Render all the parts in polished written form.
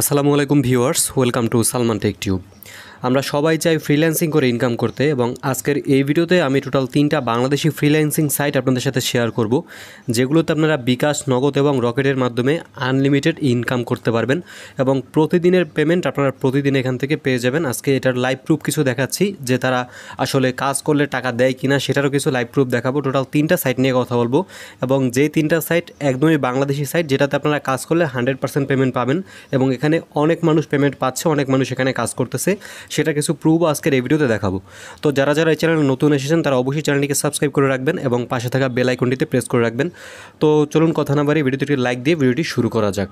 আসসালামু আলাইকুম viewers, welcome to Salman Tech Tube. আমরা সবাই চাই ফ্রিল্যান্সিং করে ইনকাম করতে, এবং আজকের এই ভিডিওতে আমি টোটাল 3টা বাংলাদেশি ফ্রিল্যান্সিং সাইট আপনাদের সাথে শেয়ার করব, যেগুলোতে আপনারা বিকাশ, নগদ এবং রকেটের মাধ্যমে আনলিমিটেড ইনকাম করতে পারবেন এবং প্রতিদিনের পেমেন্ট আপনারা প্রতিদিন এখান থেকে পেয়ে যাবেন। আজকে এটার লাইভ প্রুফ কিছু দেখাচ্ছি, যে তারা আসলে কাজ করলে টাকা দেয় কিনা সেটারও কিছু লাইভ প্রুফ দেখাবো। টোটাল 3টা সাইট নিয়ে কথা বলবো, এবং যেই 3টা সাইট একদমই বাংলাদেশি সাইট, যেটাতে আপনারা কাজ করলে 100% পেমেন্ট পাবেন, এবং এখানে অনেক মানুষ পেমেন্ট পাচ্ছে, অনেক মানুষ এখানে কাজ করতেছে, সেটা কিছু প্রুফ আজকের এই ভিডিওতে দেখাবো। তো যারা যারা এই চ্যানেলে নতুন এসেছেন তারা অবশ্যই চ্যানেলটিকে সাবস্ক্রাইব করে রাখবেন এবং পাশে থাকা বেল আইকনটিতে প্রেস করে রাখবেন। তো চলুন কথা না বাড়িয়ে ভিডিওটি লাইক দিয়ে ভিডিওটি শুরু করা যাক।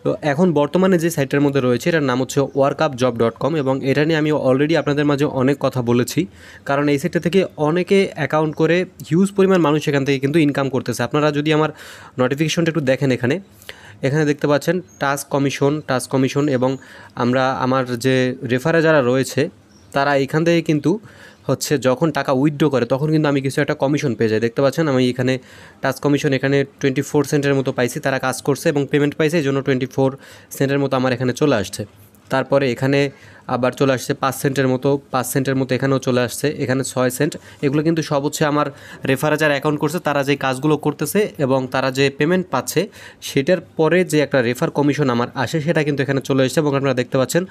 তো এখন বর্তমানে যে সাইটের মধ্যে রয়েছে এটার নাম হচ্ছে workupjob.com, এবং এটা নিয়ে আমি অলরেডি আপনাদের মাঝে অনেক কথা বলেছি, কারণ এই সাইটটা থেকে অনেকে অ্যাকাউন্ট করে হিউজ পরিমাণ মানুষ এখান থেকে কিন্তু ইনকাম করতেছে। আপনারা যদি আমার নোটিফিকেশনটা একটু দেখেন, এখানে দেখতে পাচ্ছেন টাস্ক কমিশন, এবং আমার যে রেফারে যারা রয়েছে তারা এখান থেকে কিন্তু যখন টাকা উইথড্র করে তখন কিন্তু আমি কিছু একটা কমিশন পেয়ে যাই। দেখতে পাচ্ছেন আমি এখানে টাস্ক কমিশন এখানে 24 সেন্টের মতো পাইছি, তারা কাজ করছে এবং পেমেন্ট পাইছে, এই জন্য 24 সেন্টের মতো আমার এখানে চলে আসছে। তারপরে এখানে আবার চলে আসছে 5 সেন্টের মতো এখানেও চলে আসছে, এখানে 6 সেন্ট। এগুলো কিন্তু সব আমার রেফারে যারা অ্যাকাউন্ট করছে তারা যে কাজগুলো করতেছে এবং তারা যে পেমেন্ট পাচ্ছে সেটার পরে যে একটা রেফার কমিশন আমার আসে সেটা কিন্তু এখানে চলে এসেছে, এবং আপনারা দেখতে পাচ্ছেন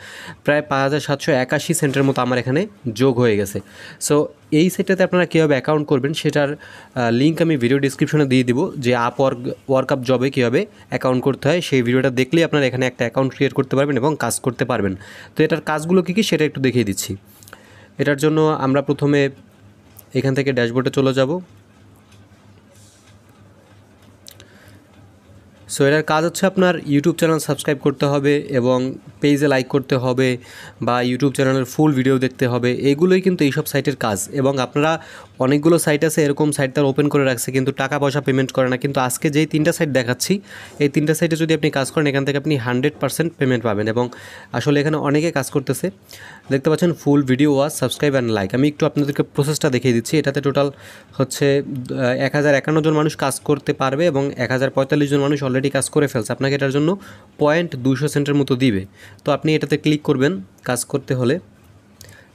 প্রায় 5781 সেন্টের মতো আমার এখানে যোগ হয়ে গেছে। সো এই সাইটটাতে আপনারা কীভাবে অ্যাকাউন্ট করবেন সেটার লিঙ্ক আমি ভিডিও ডিসক্রিপশনে দিয়ে দিব, যে ওয়ার্কআপ জবে কীভাবে অ্যাকাউন্ট করতে হয় সেই ভিডিওটা দেখলেই আপনারা এখানে একটা অ্যাকাউন্ট ক্রিয়েট করতে পারবেন এবং কাজ করতে পারবেন। তো এটার কাজগুলো কী কী সেটা একটু দেখিয়ে দিচ্ছি। এটার জন্য আমরা প্রথমে এখান থেকে ড্যাশবোর্ডে চলে যাব। সো এটার কাজ আপনার ইউটিউব চ্যানেল সাবস্ক্রাইব করতে হবে এবং পেজে লাইক করতে হবে, বা ইউটিউব চ্যানেলের ফুল ভিডিও দেখতে হবে। এগুলোই কিন্তু এইসব সাইটের কাজ, এবং আপনারা অনেকগুলো সাইট আছে এরকম সাইট তারা ওপেন করে রাখছে কিন্তু টাকা পয়সা পেমেন্ট করে না। কিন্তু আজকে যেই 3টা সাইট দেখাচ্ছি এই 3টা সাইটে যদি আপনি কাজ করেন এখান থেকে আপনি 100% পেমেন্ট পাবেন, এবং আসলে এখানে অনেকে কাজ করতেছে। দেখতে পাচ্ছেন full video watch, subscribe and like. আমি একটু আপনাদেরকে প্রসেসটা দেখিয়ে দিচ্ছি। এটাতে টোটাল 1051 জন মানুষ কাজ করতে পারবে এবং 1045 জন মানুষ অলরেডি কাজ করে ফেলছে। আপনাকে এটার জন্য 200 সেন্টের মতো দিবে। তো আপনি এটাতে ক্লিক করবেন কাজ করতে হলে।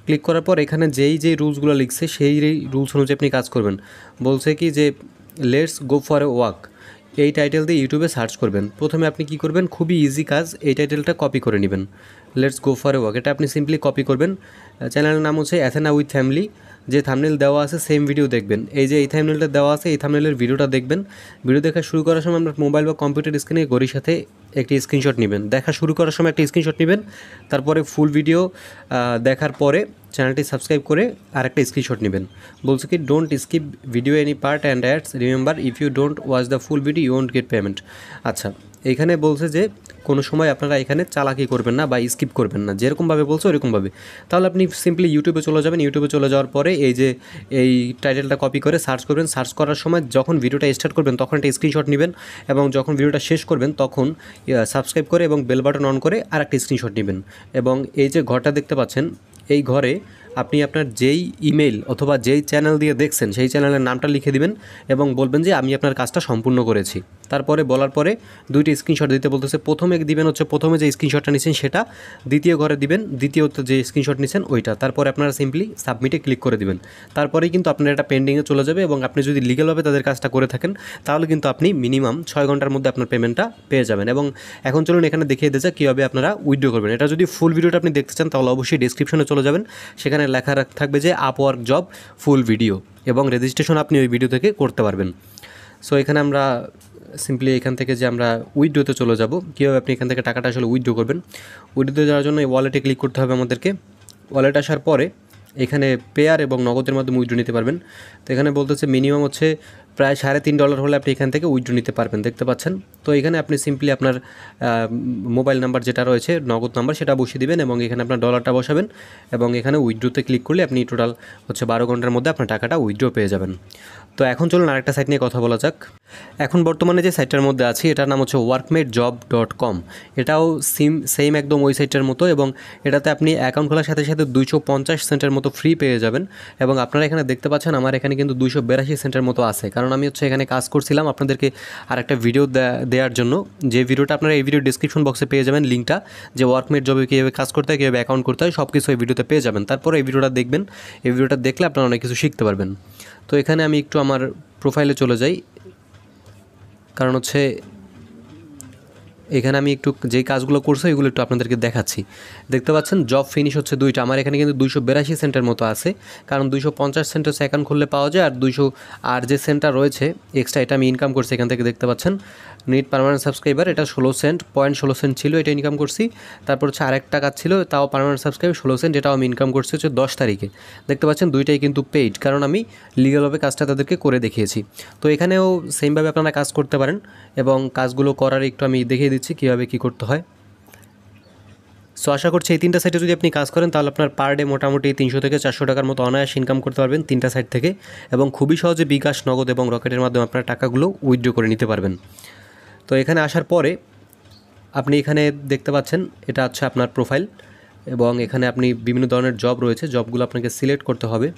ক্লিক করার পর এখানে যেই রুলসগুলো লিখছে সেই রুলস অনুযায়ী আপনি কাজ করবেন। বলছে কি যে let's go for a walk, এই টাইটেল দিয়ে ইউটিউবে সার্চ করবেন। প্রথমে আপনি কি করবেন, খুবই ইজি কাজ, এই টাইটেলটা কপি করে নেবেন, let's go for a walk. এটা আপনি সিম্পলি কপি করবেন। চ্যানেলের নাম হচ্ছে অ্যাথেনা উইথ ফ্যামিলি। যে থাম্বনেল দেওয়া আছে সেম ভিডিও দেখবেন, এই যে এই থাম্বনেলটা দেওয়া আছে এই থাম্বনেলের ভিডিওটা দেখবেন। ভিডিও দেখা শুরু করার সময় আপনার মোবাইল বা কম্পিউটার স্ক্রিনে ঘড়ির সাথে একটি স্ক্রিনশট নেবেন, দেখা শুরু করার সময় একটা স্ক্রিনশট নেবেন। তারপরে ফুল ভিডিও দেখার পরে চ্যানেলটি সাবস্ক্রাইব করে আরেকটা স্ক্রিনশট নেবেন। বলছে কি don't skip video any part and ads, remember if you don't watch the full video you won't get payment. আচ্ছা, এইখানে বলছে যে কোনো সময় আপনারা এখানে চালাকি করবেন না বা স্কিপ করবেন না, যেরকমভাবে বলছে ওরকমভাবে। তাহলে আপনি সিম্পলি ইউটিউবে চলে যাবেন। ইউটিউবে চলে যাওয়ার পরে এই টাইটেলটা কপি করে সার্চ করবেন। সার্চ করার সময় যখন ভিডিওটা স্টার্ট করবেন তখন একটা স্ক্রিনশট নেবেন, এবং যখন ভিডিওটা শেষ করবেন তখন সাবস্ক্রাইব করে এবং বেল বাটন অন করে আর একটা স্ক্রিনশট নেবেন। এবং এই যে ঘরটা দেখতে পাচ্ছেন, এই ঘরে আপনি আপনার যেই ইমেল অথবা যেই চ্যানেল দিয়ে দেখছেন সেই চ্যানেলের নামটা লিখে দিবেন এবং বলবেন যে আমি আপনার কাজটা সম্পূর্ণ করেছি। তারপরে বলার পরে 2টি স্ক্রিনশট দিতে বলতেছে। প্রথমে দিবেন প্রথমে যে স্ক্রিনশটটা নিচ্ছেন সেটা, দ্বিতীয় ঘরে দিবেন দ্বিতীয়ত যে স্ক্রিনশট নিচ্ছেন ওইটা। তারপরে আপনারা সিম্পলি সাবমিটে ক্লিক করে দিবেন। তারপরেই কিন্তু আপনার এটা পেন্ডিংয়ে চলে যাবে, এবং আপনি যদি লিগ্যালভাবে তাদের কাজটা করে থাকেন তাহলে কিন্তু আপনি মিনিমাম 6 ঘন্টার মধ্যে আপনার পেমেন্টটা পেয়ে যাবেন। এবং এখন চলুন এখানে দেখিয়ে দিয়েছে কীভাবে আপনারা উইথড্র করবেন। এটা যদি ফুল ভিডিওটা আপনি দেখতে চান তাহলে অবশ্যই ডেসক্রিপশনে চলে যাবেন, সেখানে লেখা থাকবে যে আপওয়ার্ক জব ফুল ভিডিও, এবং রেজিস্ট্রেশন আপনি ওই ভিডিও থেকে করতে পারবেন। সো এখানে আমরা সিম্পলি এখান থেকে যে আমরা উইথড্রোতে চলে যাব, কীভাবে আপনি এখান থেকে টাকাটা আসলে উইথড্র করবেন। উইথড্রো যাওয়ার জন্য এই ওয়ালেটে ক্লিক করতে হবে আমাদেরকে। ওয়ালেট আসার পরে এখানে পেয়ার এবং নগদের মাধ্যমে উইথড্র নিতে পারবেন। তো এখানে বলতেছে মিনিমাম প্রায় $3.5 হলে আপনি এখান থেকে উইথড্র নিতে পারবেন, দেখতে পাচ্ছেন। তো এখানে আপনি সিম্পলি আপনার মোবাইল নাম্বার যেটা রয়েছে নগদ নাম্বার সেটা বসিয়ে দিবেন, এবং এখানে আপনার ডলারটা বসাবেন, এবং এখানে উইথড্রোতে ক্লিক করলে আপনি টোটাল 12 ঘন্টার মধ্যে আপনার টাকাটা উইথড্র পেয়ে যাবেন। তো এখন চলুন আরেকটা সাইট নিয়ে কথা বলা যাক। এখন বর্তমানে যে সাইটটার মধ্যে আছি এটার নাম হচ্ছে workmatejob.com। এটাও সেম একদম ওই সাইটটার মতো, এবং এটাতে আপনি অ্যাকাউন্ট খোলার সাথে সাথে 250 সেন্টের মতো ফ্রি পেয়ে যাবেন। এবং আপনারা এখানে দেখতে পাচ্ছেন আমার এখানে কিন্তু 282 সেন্টের মতো আছে, কারণ কারণ আমি হচ্ছে এখানে কাজ করছিলাম আপনাদেরকে আর একটা ভিডিও দেওয়ার জন্য, যে ভিডিওটা আপনারা এই ভিডিও ডিসক্রিপশন বক্সে পেয়ে যাবেন লিঙ্কটা, যে ওয়ার্কমেট জবে কীভাবে কাজ করতে হয়, কীভাবে অ্যাকাউন্ট করতে হয়, সব কিছু এই ভিডিওতে পেয়ে যাবেন। তারপরে এই ভিডিওটা দেখবেন, এই ভিডিওটা দেখলে আপনারা অনেক কিছু শিখতে পারবেন। তো এখানে আমি একটু আমার প্রোফাইলে চলে যাই, কারণ হচ্ছে এখানে আমি একটু যেই কাজগুলো করছি এগুলো একটু আপনাদেরকে দেখাচ্ছি। দেখতে পাচ্ছেন জব ফিনিশ হচ্ছে 2টা, আমার এখানে কিন্তু 282 সেন্টের মতো আছে, কারণ 250 সেন্ট হচ্ছে অ্যাকাউন্ট খুললে পাওয়া যায়, আর 200 আর যে সেন্টটা রয়েছে এক্সট্রা এটা আমি ইনকাম করছি এখান থেকে। দেখতে পাচ্ছেন নিট পার্মানেন্ট সাবস্ক্রাইবার, এটা 16 সেন্ট, 0.16 ছিল, এটা ইনকাম করছি। তারপর হচ্ছে আরেকটা কাজ ছিল, তাও পার্মানেন্ট সাবস্ক্রাইবার 16 সেন্ট, এটাও আমি ইনকাম করছি হচ্ছে 10 তারিখে। দেখতে পাচ্ছেন দুইটাই কিন্তু পেইড, কারণ আমি লিগ্যালভাবে কাজটা তাদেরকে করে দেখিয়েছি। তো এখানেও সেমভাবে আপনারা কাজ করতে পারেন, এবং কাজগুলো করার একটু আমি দেখিয়ে দিচ্ছি কীভাবে কী করতে হয়। সো আশা করছি এই 3টা সাইটে যদি আপনি কাজ করেন তাহলে আপনার পার ডে মোটামুটি 300 থেকে 400 টাকার মতো অনায়াস ইনকাম করতে পারবেন 3টা সাইট থেকে, এবং খুবই সহজে বিকাশ, নগদ এবং রকেটের মাধ্যমে আপনার টাকাগুলো উইথড্র করে নিতে পারবেন। তো এখানে আসার পরে আপনি এখানে দেখতে পাচ্ছেন এটা হচ্ছে আপনার প্রোফাইল, এবং এখানে আপনি বিভিন্ন ধরনের জব রয়েছে, জবগুলো আপনাকে সিলেক্ট করতে হবে।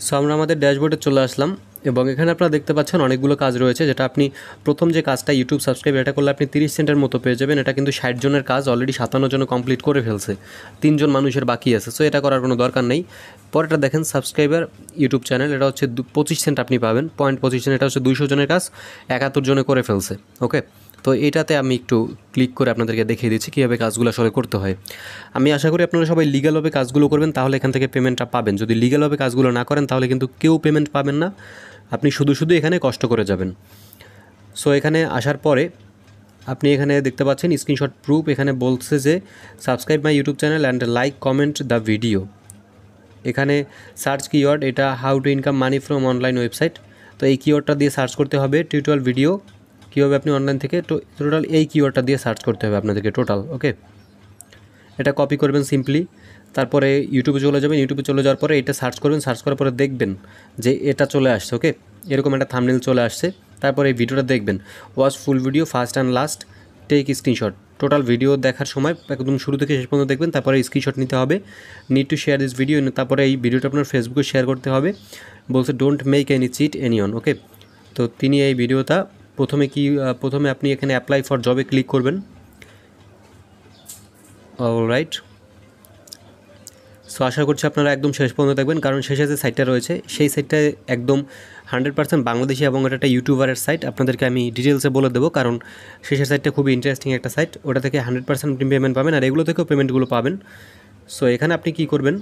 সো আমরা আমাদের ড্যাশবোর্ডে চলে আসলাম, এবং এখানে আপনারা দেখতে পাচ্ছেন অনেকগুলো কাজ রয়েছে, যেটা আপনি প্রথম যে কাজটা ইউটিউব সাবস্ক্রাইব, এটা করলে আপনি 30 সেন্টের মতো পেয়ে যাবেন। এটা কিন্তু 60 জনের কাজ, অলরেডি 57 জন কমপ্লিট করে ফেলছে, 3 জন মানুষের বাকি আছে। সো এটা করার কোনো দরকার নেই। পরেরটা দেখেন সাবস্ক্রাইবার ইউটিউব চ্যানেল, এটা হচ্ছে 25 সেন্ট আপনি পাবেন, 0.25 সেন্ট, এটা হচ্ছে 200 জনের কাজ, 71 জনে করে ফেলছে। ওকে, তো এটাতে আমি একটু ক্লিক করে আপনাদেরকে দেখিয়ে দিচ্ছি কীভাবে কাজগুলো আসলে করতে হয়। আমি আশা করি আপনারা সবাই লিগ্যালভাবে কাজগুলো করবেন, তাহলে এখান থেকে পেমেন্টটা পাবেন। যদি লিগ্যালভাবে কাজগুলো না করেন তাহলে কিন্তু কেউ পেমেন্ট পাবেন না, আপনি শুধু শুধু এখানে কষ্ট করে যাবেন। সো এখানে আসার পরে আপনি এখানে দেখতে পাচ্ছেন স্ক্রিনশট প্রুফ, এখানে বলছে যে subscribe my YouTube channel and like comment the video. এখানে সার্চ কিওয়ার্ড, এটা how to income money from online website. তো এই কিওয়ার্ডটা দিয়ে সার্চ করতে হবে, টিউটোরিয়াল ভিডিও কীভাবে আপনি অনলাইন থেকে, টোটাল এই কিওয়ার্ডটা দিয়ে সার্চ করতে হবে আপনাদেরকে টোটাল। ওকে, এটা কপি করবেন সিম্পলি, তারপরে ইউটিউবে চলে যাবেন, ইউটিউবে চলে যাওয়ার পরে এটা সার্চ করবেন, সার্চ করার পরে দেখবেন যে এটা চলে আসছে। ওকে, এরকম একটা থাম্বনেল চলে আসছে। তারপরে এই ভিডিওটা দেখবেন, watch full video first and last, take screenshot. Total video দেখার সময় একদম শুরু থেকে শেষ পর্যন্ত দেখবেন, তারপরে স্ক্রিনশট নিতে হবে। Need to share this video, তারপরে এই ভিডিওটা আপনার ফেসবুকে শেয়ার করতে হবে। বলছে don't make any cheat anyone. Okay, তো তিনি এই ভিডিওটা প্রথমে আপনি এখানে অ্যাপ্লাই ফর জবে ক্লিক করবেন। অলরাইট, সো আশা করছি আপনারা একদম শেষ পর্যন্ত দেখবেন, কারণ শেষে যে সাইটটা রয়েছে সেই সাইটটা একদম 100% বাংলাদেশি, এবং এটা একটা ইউটিউবারের সাইট। আপনাদেরকে আমি ডিটেলসে বলে দেবো, কারণ শেষের সাইটটা খুবই ইন্টারেস্টিং একটা সাইট, ওটা থেকে 100% পেমেন্ট পাবেন, আর এগুলো থেকেও পেমেন্টগুলো পাবেন। সো এখানে আপনি কি করবেন,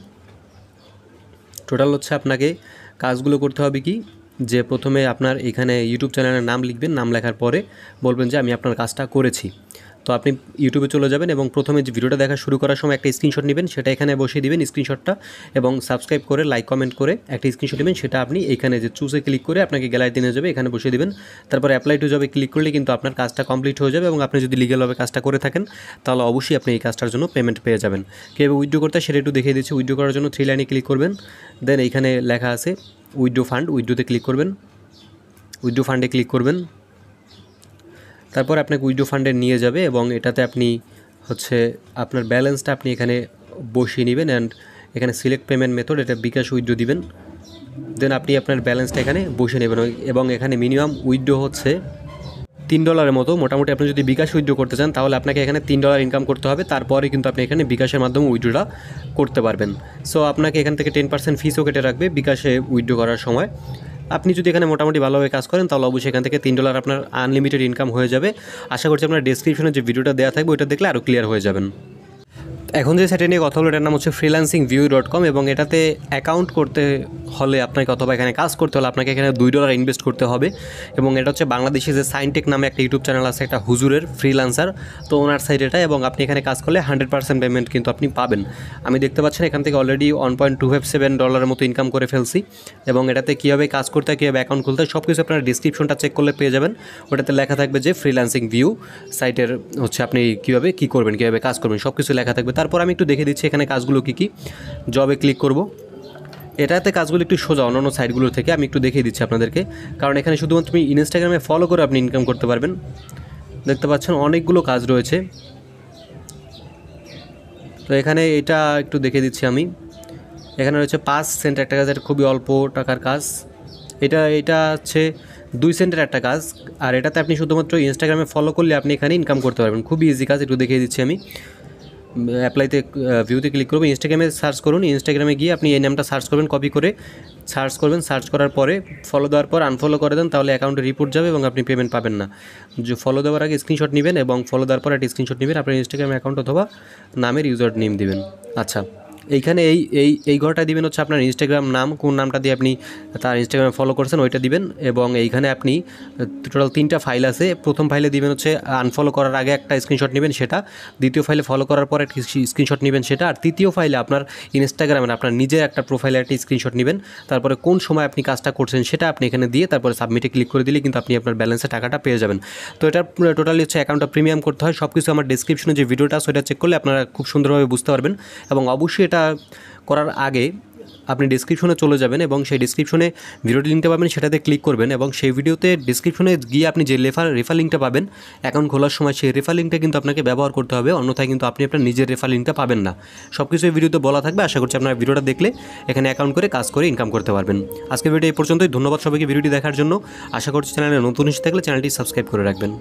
টোটাল হচ্ছে আপনাকে কাজগুলো করতে হবে কি, যে প্রথমে আপনার এখানে ইউটিউব চ্যানেলের নাম লিখবেন, নাম লেখার পরে বলবেন যে আমি আপনার কাজটা করেছি। তো আপনি ইউটিউবে চলে যাবেন, এবং প্রথমে যে ভিডিওটা দেখা শুরু করার সময় একটা স্ক্রিনশট নেবেন, সেটা এখানে বসিয়ে দিবেন স্ক্রিনশটটা, এবং সাবস্ক্রাইব করে লাইক কমেন্ট করে একটা স্ক্রিনশট নেবেন, সেটা আপনি এখানে যে চুজে ক্লিক করে আপনাকে গ্যালারিতে নিয়ে যাবে, এখানে বসিয়ে দিবেন। তারপর অ্যাপ্লাই টু জবে ক্লিক করলে কিন্তু আপনার কাজটা কমপ্লিট হয়ে যাবে, এবং আপনি যদি লিগ্যালভাবে কাজটা করে থাকেন তাহলে অবশ্যই আপনি এই কাজটার জন্য পেমেন্ট পেয়ে যাবেন। কীভাবে উইথড্র করতে হয় সেটা একটু দেখিয়ে দিচ্ছি। উইথড্র করার জন্য 3 লাইনে ক্লিক করবেন, দেন এইখানে লেখা আছে উইথড্র ফান্ড, উইথড্রোতে ক্লিক করবেন, উইথড্র ফান্ডে ক্লিক করবেন। তারপর আপনাকে উইথড্র ফান্ডে নিয়ে যাবে, এবং এটাতে আপনি হচ্ছে আপনার ব্যালেন্সটা আপনি এখানে বসিয়ে নেবেন, অ্যান্ড এখানে সিলেক্ট পেমেন্ট মেথড, এটা বিকাশ উইথড্র দিবেন। দেন আপনি আপনার ব্যালেন্সটা এখানে বসিয়ে নেবেন, এবং এখানে মিনিমাম উইথড্র হচ্ছে $3 মতো। মোটামুটি আপনি যদি বিকাশ উইথড্র করতে চান তাহলে আপনাকে এখানে $3 ইনকাম করতে হবে, তারপরে কিন্তু আপনি এখানে বিকাশের মাধ্যমে উইথড্রটা করতে পারবেন। সো আপনাকে এখান থেকে 10% ফিসও কেটে রাখবে বিকাশে উইথড্র করার সময়। আপনি যদি এখানে মোটামুটি ভালোভাবে কাজ করেন তাহলে অবশ্যই এখান থেকে $3 আপনার আনলিমিটেড ইনকাম হয়ে যাবে। আশা করছি আপনার ডেসক্রিপশনে যে ভিডিওটা দেওয়া থাকবে ওইটা দেখলে আরও ক্লিয়ার হয়ে যাবেন। এখন যে সাইটে নিয়ে কথা হলো এটার নাম হচ্ছে freelancingview.com, এবং এটাতে অ্যাকাউন্ট করতে হলে আপনাকে, অথবা এখানে কাজ করতে হলে আপনাকে এখানে $2 ইনভেস্ট করতে হবে। এবং এটা হচ্ছে বাংলাদেশে যে সাইনটেক নামে একটা ইউটিউব চ্যানেল আছে, একটা হুজুরের ফ্রিল্যান্সার, তো ওনার সাইট এটা, এবং আপনি এখানে কাজ করলে 100% পেমেন্ট কিন্তু আপনি পাবেন। আমি দেখতে পাচ্ছেন এখান থেকে অলরেডি $1.257 মতো ইনকাম করে ফেলছি, এবং এটাতে কীভাবে কাজ করতে হয়, কীভাবে অ্যাকাউন্ট খুলতে হয় সব কিছু আপনার ডিসক্রিপশনটা চেক করলে পেয়ে যাবেন। ওটাতে লেখা থাকবে যে ফ্রিল্যান্সিং ভিউ সাইটের হচ্ছে আপনি কীভাবে কী করবেন, কীভাবে কাজ করবেন সব কিছু লেখা থাকবে। তারপর আমি একটু দেখে দিচ্ছি এখানে কাজগুলো কী কী। জবে ক্লিক করব, এটাতে কাজগুলো একটু সোজা অন্যান্য সাইটগুলোর থেকে, আমি একটু দেখিয়ে দিচ্ছি আপনাদেরকে, কারণ এখানে শুধুমাত্র তুমি ইনস্টাগ্রামে ফলো করে আপনি ইনকাম করতে পারবেন। দেখতে পাচ্ছেন অনেকগুলো কাজ রয়েছে, তো এখানে এটা একটু দেখিয়ে দিচ্ছি আমি। এখানে রয়েছে 5 সেন্ট একটা কাজের, খুবই অল্প টাকার কাজ, এটা হচ্ছে 2 সেন্টের একটা কাজ, আর এটাতে আপনি শুধুমাত্র ইনস্টাগ্রামে ফলো করলে আপনি এখানে ইনকাম করতে পারবেন। খুবই ইজি কাজ, একটু দেখিয়ে দিচ্ছি আমি। অ্যাপ্লাইতে ভিউতে ক্লিক করবেন, ইনস্টাগ্রামে সার্চ করুন, ইনস্টাগ্রামে গিয়ে আপনি এই নামটা সার্চ করবেন, কপি করে সার্চ করবেন, সার্চ করার পরে ফলো দেওয়ার পর আনফলো করে দেন, তাহলে অ্যাকাউন্টে রিপোর্ট যাবে এবং আপনি পেমেন্ট পাবেন না। যে ফলো দেওয়ার আগে স্ক্রিনশট নেবেন এবং ফলো দেওয়ার পর একটা স্ক্রিনশট নেবেন, আপনার ইনস্টাগ্রাম অ্যাকাউন্ট অথবা নামের ইউজার নেম দিবেন। আচ্ছা, এইখানে এই ঘরটা দিবেন হচ্ছে আপনার ইনস্টাগ্রাম নাম, কোন নামটা দিয়ে আপনি তার ইনস্টাগ্রামে ফলো করছেন ওইটা দিবেন। এবং এইখানে আপনি টোটাল 3টা ফাইল আছে। প্রথম ফাইলে দিবেন হচ্ছে আনফলো করার আগে একটা স্ক্রিনশট নেবেন সেটা, দ্বিতীয় ফাইলে ফলো করার পর একটা স্ক্রিনশট নেবেন সেটা, আর তৃতীয় ফাইলে আপনার ইনস্টাগ্রামের আপনার নিজের একটা প্রোফাইলে একটা স্ক্রিনশট নেবেন। তারপরে কোন সময় আপনি কাজটা করছেন সেটা আপনি এখানে দিয়ে তারপরে সাবমিটে ক্লিক করে দিলে কিন্তু আপনি আপনার ব্যালেন্সে টাকাটা পেয়ে যাবেন। তো এটা টোটালি হচ্ছে অ্যাকাউন্টটা প্রিমিয়াম করতে হয়। সব কিছু আমার ডেসক্রিপশনে যে ভিডিওটা আছে ওইটা চেক করলে আপনারা খুব সুন্দরভাবে বুঝতে পারবেন। এবং অবশ্যই এটা করার আগে আপনি ডেসক্রিপশনে চলে যাবেন এবং সেই ডেসক্রিপশনে ভিডিওটি লিঙ্কটা পাবেন, সেটাতে ক্লিক করবেন এবং সেই ভিডিওতে ডেসক্রিপশনে গিয়ে আপনি যে রেফার লিঙ্কটা পাবেন অ্যাকাউন্ট খোলার সময়, সেই রেফার লিঙ্কটা কিন্তু আপনাকে ব্যবহার করতে হবে, অন্যথায় কিন্তু আপনি আপনার নিজের রেফার লিঙ্কটা পাবেন না। সব কিছু এই ভিডিওতে বলা থাকবে। আশা করছি আপনারা ভিডিওটা দেখলে এখানে অ্যাকাউন্ট করে কাজ করে ইনকাম করতে পারবেন। আজকে ভিডিও এই পর্যন্তই। ধন্যবাদ সবাইকে ভিডিওটি দেখার জন্য। আশা করছি চ্যানেলে নতুন এসে থাকলে চ্যানেলটি সাবস্ক্রাইব করে রাখবেন।